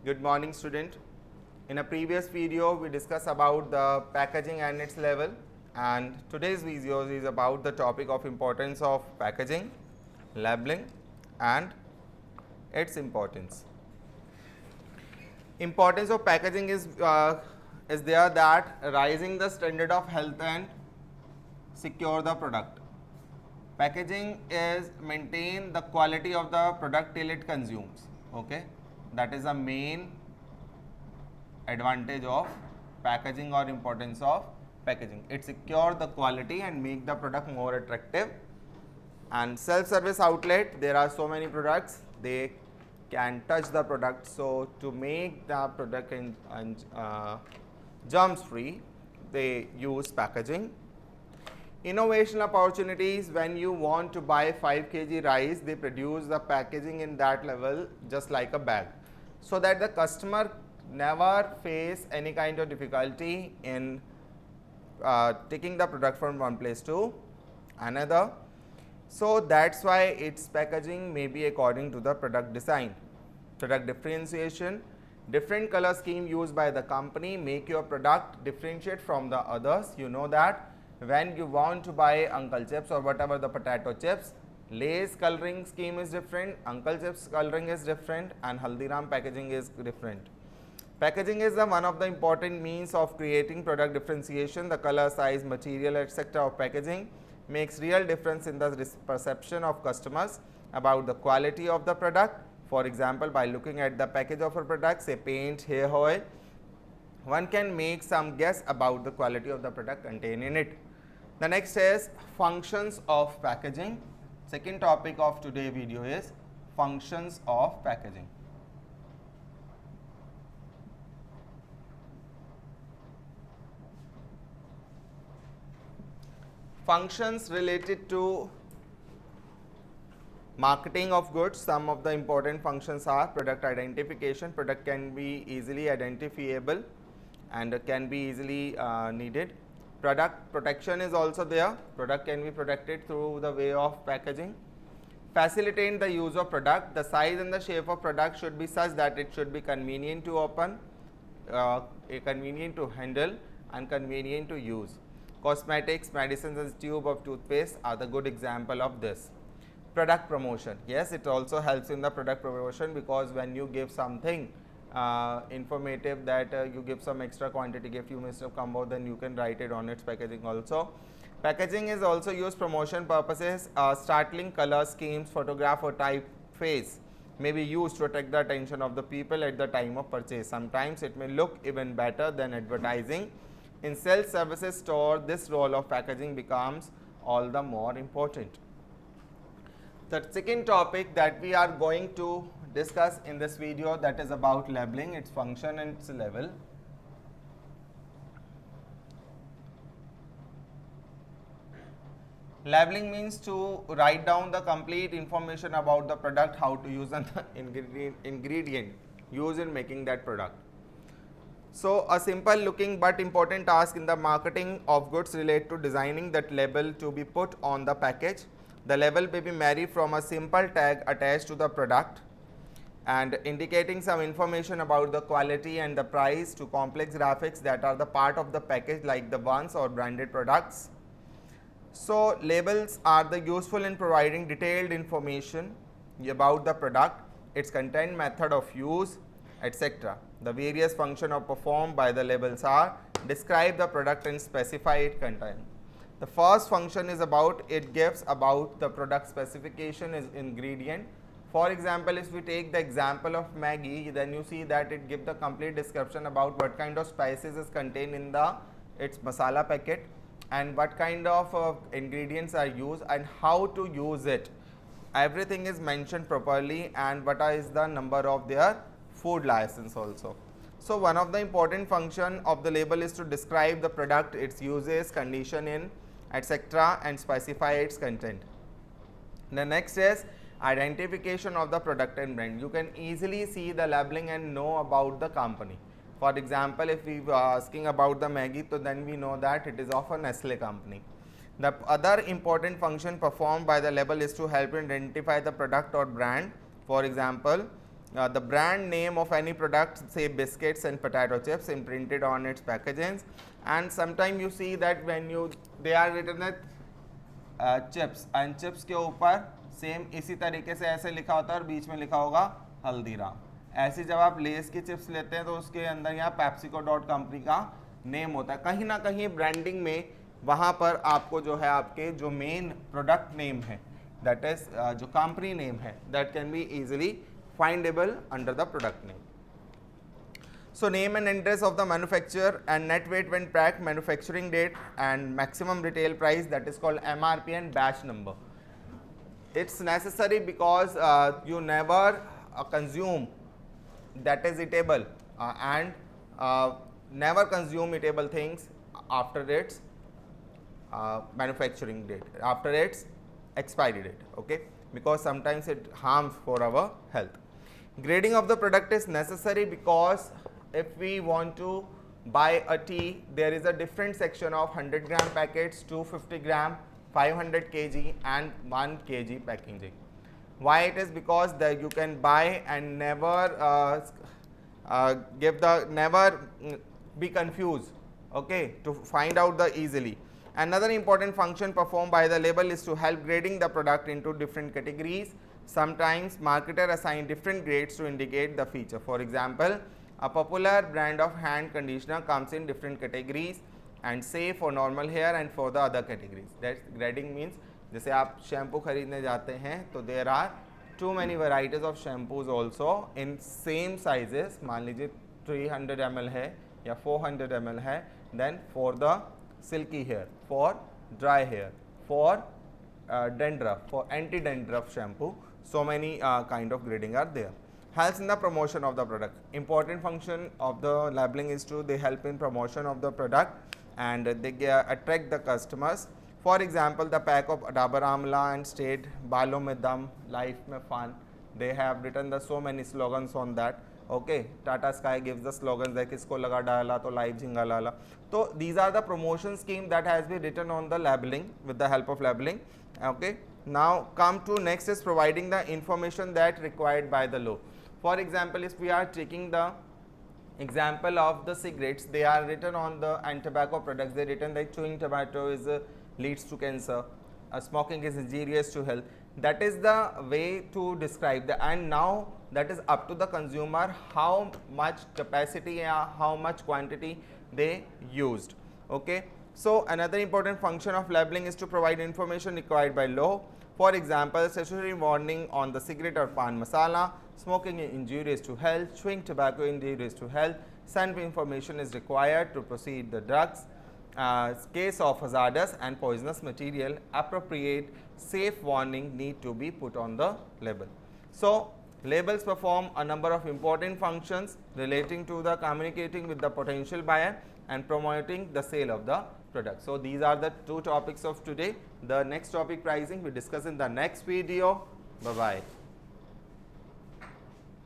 Good morning, student. In a previous video, we discussed about the packaging and its level, and today's video is about the topic of importance of packaging, labeling, and its importance. Importance of packaging is there that rising the standard of health and secure the product. Packaging is maintain the quality of the product till it consumes. Okay, that is the main advantage of packaging or importance of packaging. It secure the quality and make the product more attractive. And self-service outlet, there are so many products, they can touch the product. So to make the product germs free, they use packaging. Innovation opportunities, when you want to buy 5 kg rice, they produce the packaging in that level just like a bag, so that the customer never face any kind of difficulty in taking the product from one place to another. So that's why its packaging may be according to the product design. Product differentiation, different color scheme used by the company make your product differentiate from the others. You know that when you want to buy Uncle Chips or whatever the potato chips, Lay's coloring scheme is different, Uncle Chips coloring is different, and Haldiram packaging is different. Packaging is one of the important means of creating product differentiation. The color, size, material, etc. of packaging makes real difference in the perception of customers about the quality of the product. For example, by looking at the package of a product, say paint, hair oil, one can make some guess about the quality of the product contained in it. The next is functions of packaging. Second topic of today's video is functions of packaging. Functions related to marketing of goods. Some of the important functions are product identification. Product can be easily identifiable and can be easily needed. Product protection is also there. Product can be protected through the way of packaging. Facilitate the use of product. The size and the shape of product should be such that it should be convenient to open, convenient to handle, and convenient to use. Cosmetics, medicines, and tube of toothpaste are the good example of this. Product promotion. Yes, it also helps in the product promotion, because when you give something informative, that you give some extra quantity, give few minutes of combo, then you can write it on its packaging also. Packaging is also used promotion purposes. Startling color schemes, photograph or typeface may be used to attract the attention of the people at the time of purchase. Sometimes it may look even better than advertising. In self-services store, this role of packaging becomes all the more important. The second topic that we are going to discuss in this video, that is about labeling, its function and its level. Labeling means to write down the complete information about the product, how to use the ingredient used in making that product. So a simple looking but important task in the marketing of goods relate to designing that label to be put on the package. The label may be made from a simple tag attached to the product and indicating some information about the quality and the price, to complex graphics that are the part of the package like the ones or branded products. So labels are the useful in providing detailed information about the product, its content, method of use, etc. The various functions performed by the labels are describe the product and specify its content. The first function is about, it gives about the product specification is ingredient. For example, if we take the example of Maggi, then you see that it gives the complete description about what kind of spices is contained in its masala packet, and what kind of ingredients are used and how to use it. Everything is mentioned properly, and what is the number of their food license also. So one of the important function of the label is to describe the product, its uses, condition in, etc., and specify its content. The next is identification of the product and brand. You can easily see the labeling and know about the company. For example, if we are asking about the Maggi, so then we know that it is of a Nestle company. The other important function performed by the label is to help identify the product or brand. For example, the brand name of any product, say biscuits and potato chips, imprinted on its packaging. And sometimes you see that when they are written at chips and chips के ऊपर same इसी तरीके से ऐसे लिखा होता है और बीच में लिखा होगा हल्दीराम। ऐसे जब आप लेस की चिप्स लेते हैं तो उसके अंदर यहाँ पेप्सिको डॉट कंपनी का नेम होता है। कहीं ना कहीं ब्रांडिंग में वहाँ पर आपको जो है आपके जो मेन प्रोडक्ट नेम है, दैट इज जो कंपनी नेम है, that can be easily findable under the product name. So name and address of the manufacturer and net weight when packed, manufacturing date and maximum retail price, that is called MRP, and batch number. It's necessary because you never consume that is eatable and never consume eatable things after its manufacturing date, after its expiry date, okay, because sometimes it harms for our health. Grading of the product is necessary because if we want to buy a tea, there is a different section of 100 gram packets, 250 gram, 500 kg and 1 kg packaging. Why it is? Because that you can buy and never never be confused, okay, to find out the easily. Another important function performed by the label is to help grading the product into different categories. Sometimes marketer assign different grades to indicate the feature. For example, a popular brand of hand conditioner comes in different categories and say for normal hair and for the other categories. That grading means जैसे आप shampoo खरीदने जाते हैं तो there are too many varieties of shampoos also in same sizes. मान लीजिए 300 ml है या 400 ml है. Then for the silky hair, for dry hair, for dandruff, for anti-dandruff shampoo, so many kind of grading are there. Helps in the promotion of the product. Important function of the labeling is to they help in promotion of the product and they attract the customers. For example, the pack of Dabur Amla and state Balon mein dum, life mein fun. They have written the so many slogans on that. Okay, Tata Sky gives the slogans like isko laga dala to life jinga lala. So these are the promotion scheme that has been written on the labeling with the help of labeling. Okay, now come to next is providing the information that required by the law. For example, if we are taking the example of the cigarettes, they are written on the and tobacco products. They written like chewing tobacco is leads to cancer, smoking is injurious to health. That is the way to describe the, and now that is up to the consumer how much capacity or how much quantity they used. Okay. So another important function of labeling is to provide information required by law. For example, statutory warning on the cigarette or pan masala, smoking is injurious to health, chewing tobacco injurious to health, some information is required to proceed the drugs. Case of hazardous and poisonous material, appropriate safe warning need to be put on the label. So labels perform a number of important functions relating to the communicating with the potential buyer and promoting the sale of the product. So these are the two topics of today. The next topic, pricing, we discuss in the next video. Bye bye.